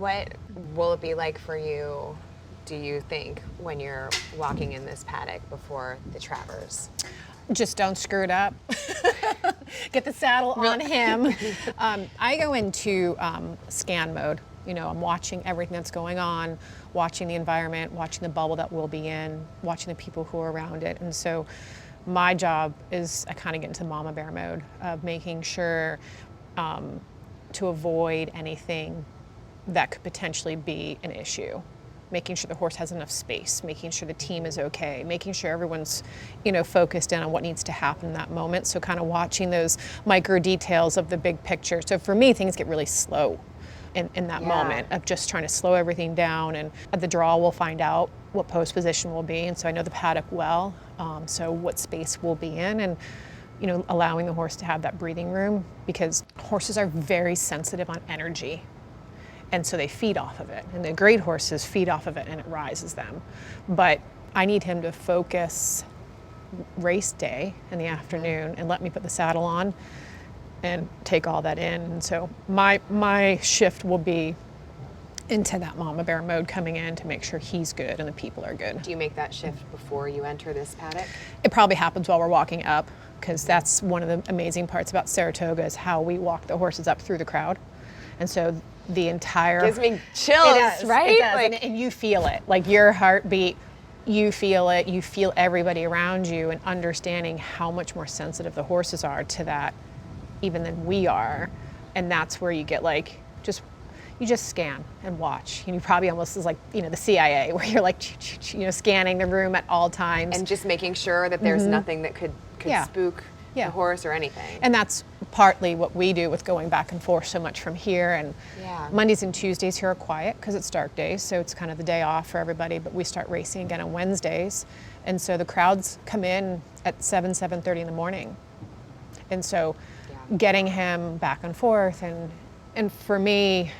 What will it be like for you, do you think, when you're walking in this paddock before the Travers? Just don't screw it up. Get the saddle on him. I go into scan mode. You know, I'm watching everything that's going on, watching the environment, watching the bubble that we'll be in, watching the people who are around it. And so my job is I kind of get into mama bear mode of making sure to avoid anything that could potentially be an issue. Making sure the horse has enough space, making sure the team is okay, making sure everyone's, you know, focused in on what needs to happen in that moment. So kind of watching those micro details of the big picture. So for me, things get really slow in that moment of just trying to slow everything down. And at the draw, we'll find out what post position will be. And so I know the paddock well, so what space we'll be in, and you know, allowing the horse to have that breathing room, because horses are very sensitive on energy. And so they feed off of it. And the great horses feed off of it and it rises them. But I need him to focus race day in the afternoon and let me put the saddle on and take all that in. And so my shift will be into that mama bear mode coming in to make sure he's good and the people are good. Do you make that shift before you enter this paddock? It probably happens while we're walking up, because that's one of the amazing parts about Saratoga is how we walk the horses up through the crowd. And so the entire... Gives me chills, it does, right? It does. Like, And you feel it, like your heartbeat, you feel it, you feel everybody around you, and understanding how much more sensitive the horses are to that even than we are. And that's where you get like, you just scan and watch. And you probably almost is like, you know, the CIA, where you're like, you know, scanning the room at all times. and just making sure that there's nothing that could Yeah. spook Yeah. the horse or anything. And that's partly what we do with going back and forth so much from here. And Yeah. Mondays and Tuesdays here are quiet because it's dark days, so it's kind of the day off for everybody, but we start racing again on Wednesdays. And so the crowds come in at 7:30 in the morning. And so getting him back and forth, and for me,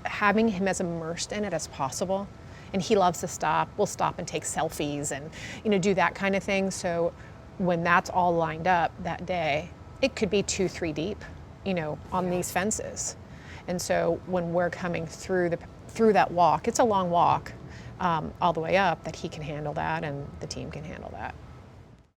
having him as immersed in it as possible. And he loves to stop. We'll stop and take selfies and, you know, do that kind of thing. So when that's all lined up that day, it could be 2-3 deep, you know, on these fences. And so when we're coming through that walk, it's a long walk all the way up, that he can handle that and the team can handle that.